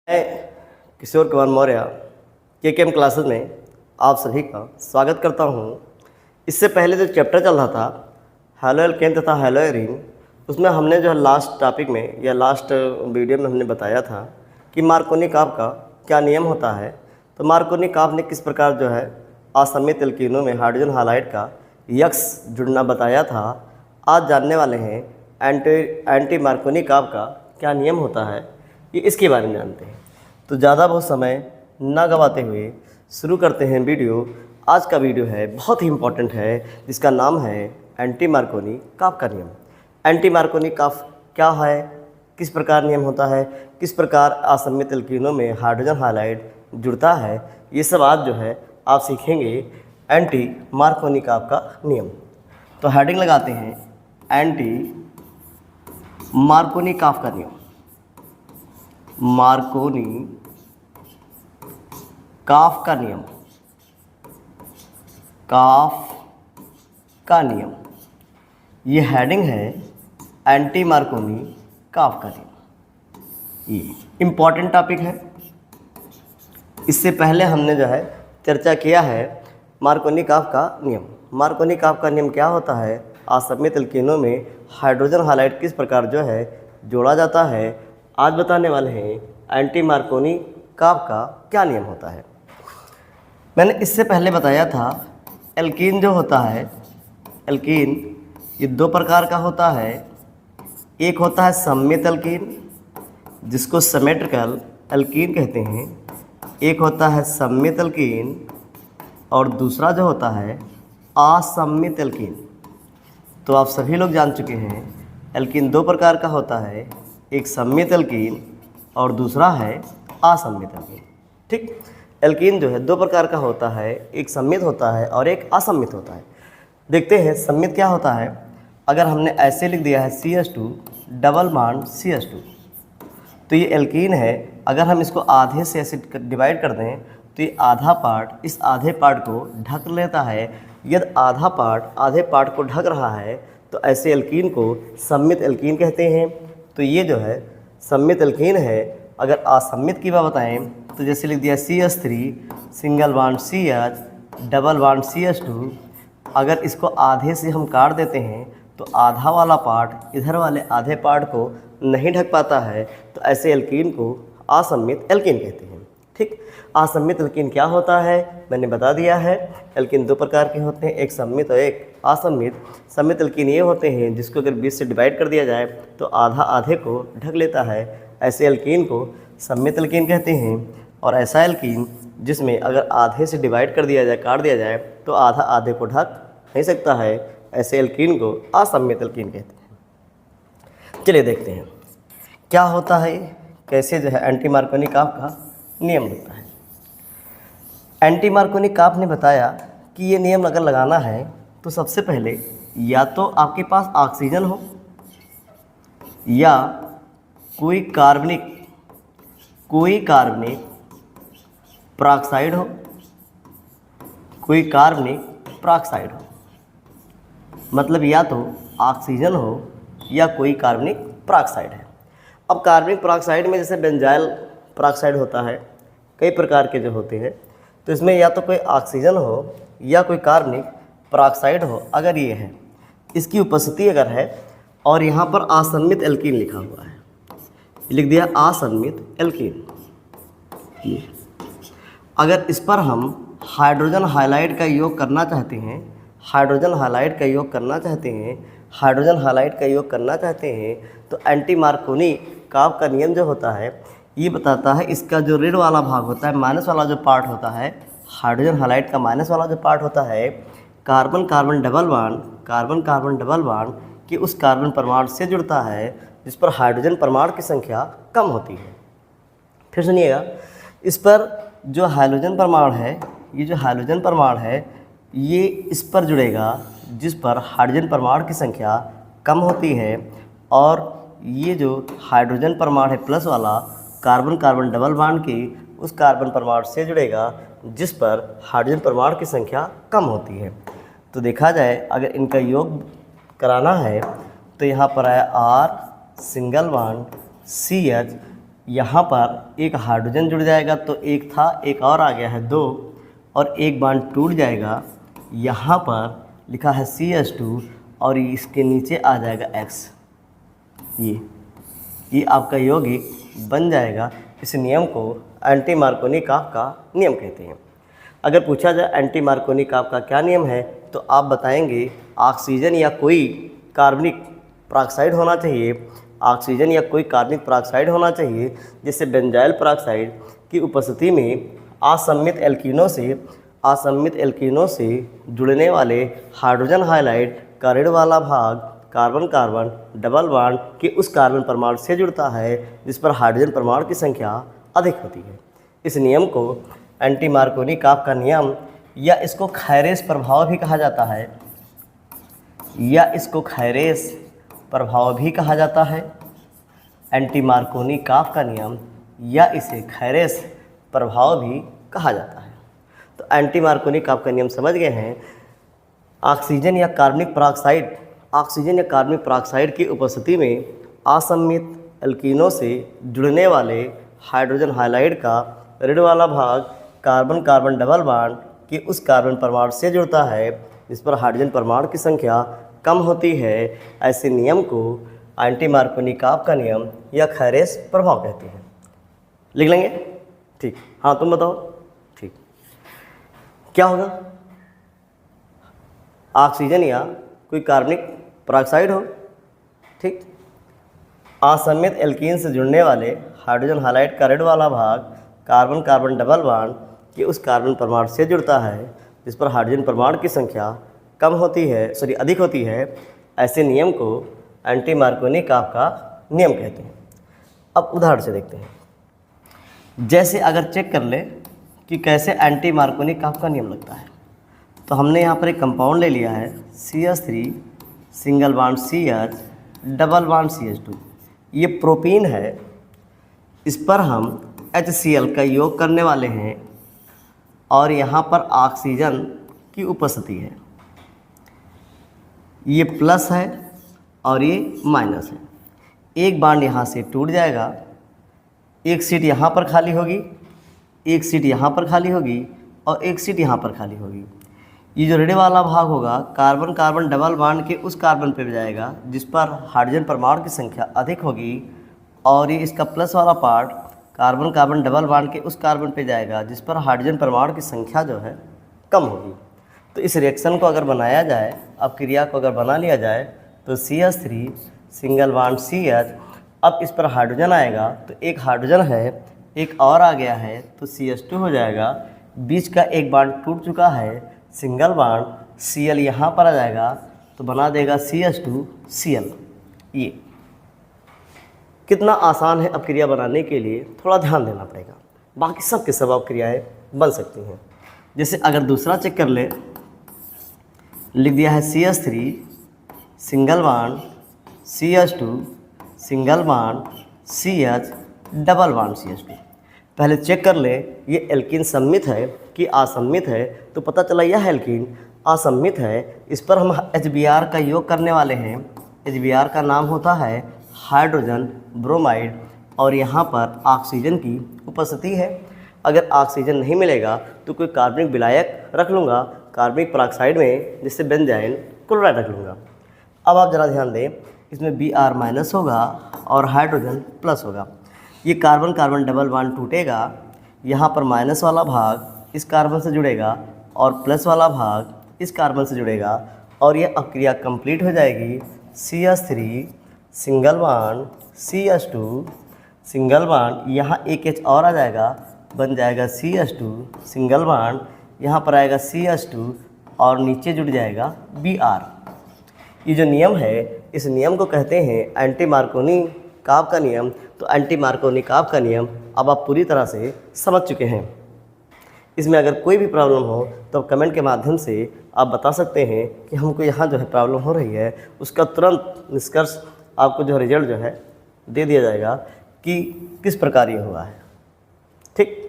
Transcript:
मैं किशोर कुमार मौर्य के क्लासेस में आप सभी का स्वागत करता हूं। इससे पहले जो चैप्टर चल रहा था हैलो एल्केन तथा हैलो एरीन, उसमें हमने जो है लास्ट टॉपिक में या लास्ट वीडियो में हमने बताया था कि मार्कोनी काफ का क्या नियम होता है। तो मार्कोनी काफ ने किस प्रकार जो है असमित एल्कीनों में हाइड्रोजन हाइलाइड का यक्स जुड़ना बताया था। आज जानने वाले हैं एंटी मार्कोनी काफ का क्या नियम होता है, ये इसके बारे में जानते हैं। तो ज़्यादा बहुत समय ना गवाते हुए शुरू करते हैं वीडियो। आज का वीडियो है बहुत ही इम्पोर्टेंट है, जिसका नाम है एंटी मार्कोनी काफ का नियम। एंटी मार्कोनी काफ क्या है, किस प्रकार नियम होता है, किस प्रकार असमित एल्कीनों में हाइड्रोजन हाइलाइड जुड़ता है, ये सब आज जो है आप सीखेंगे एंटी मार्कोनी काफ का नियम। तो हेडिंग लगाते हैं एंटी मार्कोनी काफ का नियम। मार्कोनी काफ का नियम, काफ का नियम, ये हेडिंग है एंटी मार्कोनी काफ का नियम। ये इम्पॉर्टेंट टॉपिक है। इससे पहले हमने जो है चर्चा किया है मार्कोनी काफ का नियम। मार्कोनी काफ का नियम क्या होता है, असमित एल्कीनों में हाइड्रोजन हाइलाइड किस प्रकार जो है जोड़ा जाता है। आज बताने वाले हैं एंटी मार्कोनी काफ का क्या नियम होता है। मैंने इससे पहले बताया था एल्कीन जो होता है, एल्कीन ये दो प्रकार का होता है। एक होता है सममित एल्कीन, जिसको सिमेट्रिकल एल्कीन कहते हैं। एक होता है सममित एल्कीन और दूसरा जो होता है असममित एल्कीन। तो आप सभी लोग जान चुके हैं एल्कीन दो प्रकार का होता है, एक सममित एल्कीन और दूसरा है असममित एल्कीन। ठीक, एल्कीन जो है दो प्रकार का होता है, एक सममित होता है और एक असममित होता है। देखते हैं सममित क्या होता है। अगर हमने ऐसे लिख दिया है CH2 डबल बॉन्ड CH2, तो ये एल्कीन है। अगर हम इसको आधे से ऐसे डिवाइड कर दें तो ये आधा पार्ट इस आधे पार्ट को ढक लेता है। यदि आधा पार्ट आधे पार्ट को ढक रहा है तो ऐसे एल्कीन को सममित एल्कीन कहते हैं। तो ये जो है सममित एल्कीन है। अगर असममित की बात बताएं तो जैसे लिख दिया CH3 single bond CH double bond CH2। अगर इसको आधे से हम काट देते हैं तो आधा वाला पार्ट इधर वाले आधे पार्ट को नहीं ढक पाता है, तो ऐसे एल्कीन को असममित एल्कीन कहते हैं। ठीक, असममित एल्कीन क्या होता है मैंने बता दिया है। एल्कीन दो प्रकार के होते हैं, एक सममित और एक असममित। सममित एल्कीन ये होते हैं जिसको अगर 20 से डिवाइड कर दिया जाए तो आधा आधे को ढक लेता है। ऐसे एल्कीन को सममित एल्कीन कहते हैं। और ऐसा एल्कीन जिसमें अगर आधे से डिवाइड कर दिया जाए, काट दिया जाए, तो आधा आधे को ढक नहीं सकता है, ऐसे एल्कीन को असममित एल्कीन कहते हैं। चलिए देखते हैं क्या होता है, कैसे जो है एंटी मार्कोनी काफ का नियम होता है। एंटी मार्कोनी काफ ने बताया कि ये नियम अगर लगाना है तो सबसे पहले या तो आपके पास ऑक्सीजन हो या कोई कार्बनिक पेरोक्साइड हो, कोई कार्बनिक पेरोक्साइड हो। मतलब या तो ऑक्सीजन हो या कोई कार्बनिक पेरोक्साइड है। अब कार्बनिक पेरोक्साइड में जैसे बेंजाइल पेरोक्साइड होता है, कई प्रकार के जो होते हैं, तो इसमें या तो कोई ऑक्सीजन हो या कोई कार्बनिक पेरोक्साइड हो। अगर ये है, इसकी उपस्थिति अगर है और यहाँ पर असममित एल्कीन लिखा हुआ है, लिख दिया असममित एल्कीन। ये अगर इस पर हम हाइड्रोजन हाइलाइड का योग करना चाहते हैं, हाइड्रोजन हाइलाइड का योग करना चाहते हैं, हाइड्रोजन हाइलाइड का योग करना चाहते हैं, तो एंटी मार्कोनी काफ का नियम जो होता है ये बताता है इसका जो रेड वाला भाग होता है, माइनस वाला जो पार्ट होता है, हाइड्रोजन हाइलाइड का माइनस वाला जो पार्ट होता है, कार्बन कार्बन डबल बॉन्ड कि उस कार्बन परमाणु से जुड़ता है जिस पर हाइड्रोजन परमाणु की संख्या कम होती है। फिर सुनिएगा, इस पर जो हाइड्रोजन परमाणु है, ये जो हाइड्रोजन परमाणु है ये इस पर जुड़ेगा जिस पर हाइड्रोजन परमाणु की संख्या कम होती है। और ये जो हाइड्रोजन परमाणु है प्लस वाला, कार्बन कार्बन डबल बॉन्ड की उस कार्बन परमाणु से जुड़ेगा जिस पर हाइड्रोजन परमाणु की संख्या कम होती है। तो देखा जाए अगर इनका योग कराना है तो यहाँ पर आया R सिंगल बॉन्ड CH यहाँ पर एक हाइड्रोजन जुड़ जाएगा तो एक था, एक और आ गया है 2, और एक बॉन्ड टूट जाएगा। यहाँ पर लिखा है CH2 और इसके नीचे आ जाएगा X। ये आपका यौगिक बन जाएगा। इस नियम को एंटी मार्कोनी काफ का नियम कहते हैं। अगर पूछा जाए एंटी मार्कोनी काफ का क्या नियम है तो आप बताएंगे ऑक्सीजन या कोई कार्बनिक पेरोक्साइड होना चाहिए, ऑक्सीजन या कोई कार्बनिक पेरोक्साइड होना चाहिए, जिससे बेंजाइल पेरोक्साइड की उपस्थिति में असम्मित एल्कीनों से जुड़ने वाले हाइड्रोजन हाइलाइड का ऋण वाला भाग कार्बन कार्बन डबल बॉन्ड के उस कार्बन परमाणु से जुड़ता है जिस पर हाइड्रोजन परमाणु की संख्या अधिक होती है। इस नियम को एंटी मार्कोनी काफ का नियम या इसको खैरेस प्रभाव भी कहा जाता है, एंटी मार्कोनी काफ का नियम या इसे खैरेस प्रभाव भी कहा जाता है। तो एंटी मार्कोनी काफ का नियम समझ गए हैं। ऑक्सीजन या कार्बनिक पेरोक्साइड की उपस्थिति में असम्मित एल्कीनों से जुड़ने वाले हाइड्रोजन हाइलाइड का ऋण वाला भाग कार्बन कार्बन डबल बॉन्ड के उस कार्बन परमाणु से जुड़ता है जिस पर हाइड्रोजन परमाणु की संख्या कम होती है। ऐसे नियम को एंटी मार्कोनी काफ का नियम या खैरेस प्रभाव कहते हैं। लिख लेंगे? ठीक। हाँ, तुम बताओ। ठीक। क्या होगा? ऑक्सीजन या कोई कार्बनिक पेरोक्साइड हो, ठीक, असम्मित एल्कीन से जुड़ने वाले हाइड्रोजन हाइलाइड का ऋण वाला भाग कार्बन कार्बन डबल बॉन्ड के उस कार्बन परमाणु से जुड़ता है जिस पर हाइड्रोजन परमाणु की संख्या अधिक होती है। ऐसे नियम को एंटी मार्कोनी काफ का नियम कहते हैं। अब उदाहरण से देखते हैं। जैसे अगर चेक कर ले कि कैसे एंटी मार्कोनी काफ का नियम लगता है, तो हमने यहाँ पर एक कंपाउंड ले लिया है CH3 single bond CH double bond CH2। ये प्रोपीन है, इस पर हम HCl का योग करने वाले हैं और यहाँ पर ऑक्सीजन की उपस्थिति है। ये प्लस है और ये माइनस है। एक बॉन्ड यहाँ से टूट जाएगा, एक सीट यहाँ पर खाली होगी, एक सीट यहाँ पर खाली होगी और एक सीट यहाँ पर खाली होगी। ये जो ऋण वाला भाग होगा कार्बन कार्बन डबल बॉन्ड के उस कार्बन पे जाएगा जिस पर हाइड्रोजन परमाणु की संख्या अधिक होगी, और ये इसका प्लस वाला part carbon carbon double bond के उस कार्बन पे जाएगा जिस पर हाइड्रोजन परमाणु की संख्या जो है कम होगी। तो इस रिएक्शन को अगर बनाया जाए, अब क्रिया को अगर बना लिया जाए तो CH3 सिंगल बॉन्ड CH, अब इस पर हाइड्रोजन आएगा तो एक हाइड्रोजन है, एक और आ गया है तो CH2 हो जाएगा। बीच का एक बॉन्ड टूट चुका है, सिंगल बॉन्ड Cl यहाँ पर आ जाएगा तो बना देगा CH2Cl। ये कितना आसान है। अब क्रिया बनाने के लिए थोड़ा ध्यान देना पड़ेगा, बाकी सब के सब अब क्रियाएँ बन सकती हैं। जैसे अगर दूसरा चेक कर ले, लिख दिया है CH3 single bond CH2 single bond CH double bond CH2। पहले चेक कर ले ये एल्कीन सम्मित है कि असम्मित है, तो पता चला यह एल्कीन असम्मित है। इस पर हम HBr का योग करने वाले हैं। HBr का नाम होता है हाइड्रोजन ब्रोमाइड, और यहाँ पर ऑक्सीजन की उपस्थिति है। अगर ऑक्सीजन नहीं मिलेगा तो कोई कार्बनिक विलायक रख लूँगा कार्बनिक पेरोक्साइड में, जिससे बेंजाइल क्लोराइड रख लूँगा। अब आप ज़रा ध्यान दें, इसमें Br माइनस होगा और हाइड्रोजन प्लस होगा। ये कार्बन कार्बन डबल बॉन्ड टूटेगा, यहाँ पर माइनस वाला भाग इस कार्बन से जुड़ेगा और प्लस वाला भाग इस कार्बन से जुड़ेगा, और यह अक्रिया कंप्लीट हो जाएगी। CH3 single bond CH2 single bond, यहाँ एक H और आ जाएगा, बन जाएगा CH2 सिंगल बॉन्ड, यहाँ पर आएगा CH2 और नीचे जुड़ जाएगा Br। ये जो नियम है, इस नियम को कहते हैं एंटी मार्कोनी काफ का नियम। तो एंटी मार्कोनी काफ का नियम अब आप पूरी तरह से समझ चुके हैं। इसमें अगर कोई भी प्रॉब्लम हो तो कमेंट के माध्यम से आप बता सकते हैं कि हमको यहाँ जो है प्रॉब्लम हो रही है, उसका तुरंत निष्कर्ष आपको जो रिजल्ट जो है दे दिया जाएगा कि किस प्रकार ये हुआ है। ठीक।